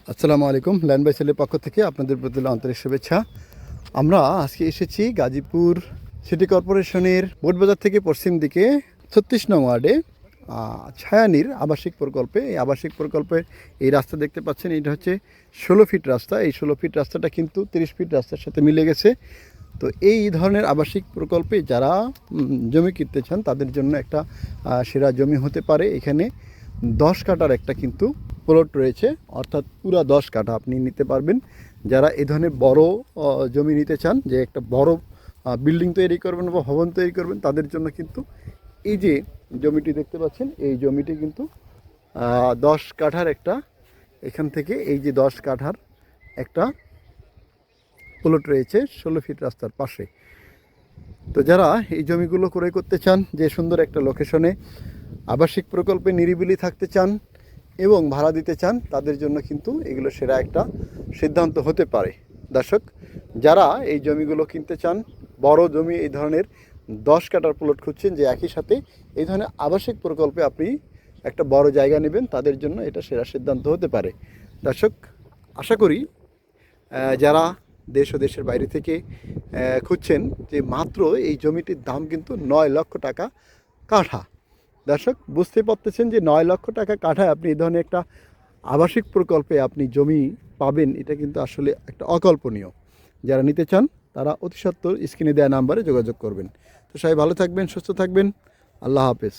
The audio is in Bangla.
আসসালামু আলাইকুম। ল্যান্ড বাই সেলের পক্ষ থেকে আপনাদের প্রতি আন্তরিক শুভেচ্ছা। আমরা আজকে এসেছি গাজীপুর সিটি কর্পোরেশনের বোটবাজার থেকে পশ্চিম দিকে 36 নং ওয়ার্ডে ছায়ানীর আবাসিক প্রকল্পে। এই আবাসিক প্রকল্পে এই রাস্তা দেখতে পাচ্ছেন, এটা হচ্ছে 16 ফিট রাস্তা। এই 16 ফিট রাস্তাটা কিন্তু 30 ফিট রাস্তার সাথে মিলে গেছে। তো এই ধরনের আবাসিক প্রকল্পে যারা জমি কিনতে চান তাদের জন্য একটা সেরা জমি হতে পারে। এখানে 10 কাঠার একটা কিন্তু প্লট রয়েছে, অর্থাৎ পুরা 10 কাঠা আপনি নিতে পারবেন। যারা এই ধরনের বড় জমি নিতে চান, যে একটা বড় বিল্ডিং তৈরি করবেন বা ভবন তৈরি করবেন, তাদের জন্য কিন্তু এই যে জমিটি দেখতে পাচ্ছেন, এই জমিটি কিন্তু 10 কাঠার একটা, এখান থেকে এই যে 10 কাঠার একটা প্লট রয়েছে 16 ফিট রাস্তার পাশে। তো যারা এই জমিগুলো ক্রয় করতে চান, যে সুন্দর একটা লোকেশনে আবাসিক প্রকল্পে নিরিবিলি থাকতে চান এবং ভাড়া দিতে চান, তাদের জন্য কিন্তু এগুলো সেরা একটা সিদ্ধান্ত হতে পারে। দর্শক, যারা এই জমিগুলো কিনতে চান, বড় জমি এই ধরনের 10 কাঠার প্লট খুঁজছেন, যে একই সাথে এই ধরনের আবাসিক প্রকল্পে আপনি একটা বড় জায়গা নেবেন, তাদের জন্য এটা সেরা সিদ্ধান্ত হতে পারে। দর্শক, আশা করি যারা দেশ ও দেশের বাইরে থেকে খুঁজছেন, যে মাত্র এই জমিটির দাম কিন্তু 9 লক্ষ টাকা কাঠা। দর্শক, বুঝতে পারতেছেন যে 9 লক্ষ টাকা কাঠায় আপনি এই ধরনের একটা আবাসিক প্রকল্পে আপনি জমি পাবেন, এটা কিন্তু আসলে একটা অকল্পনীয়। যারা নিতে চান তারা অতি সত্বর স্ক্রিনে দেওয়া নাম্বারে যোগাযোগ করবেন। তো সবাই ভালো থাকবেন, সুস্থ থাকবেন। আল্লাহ হাফেজ।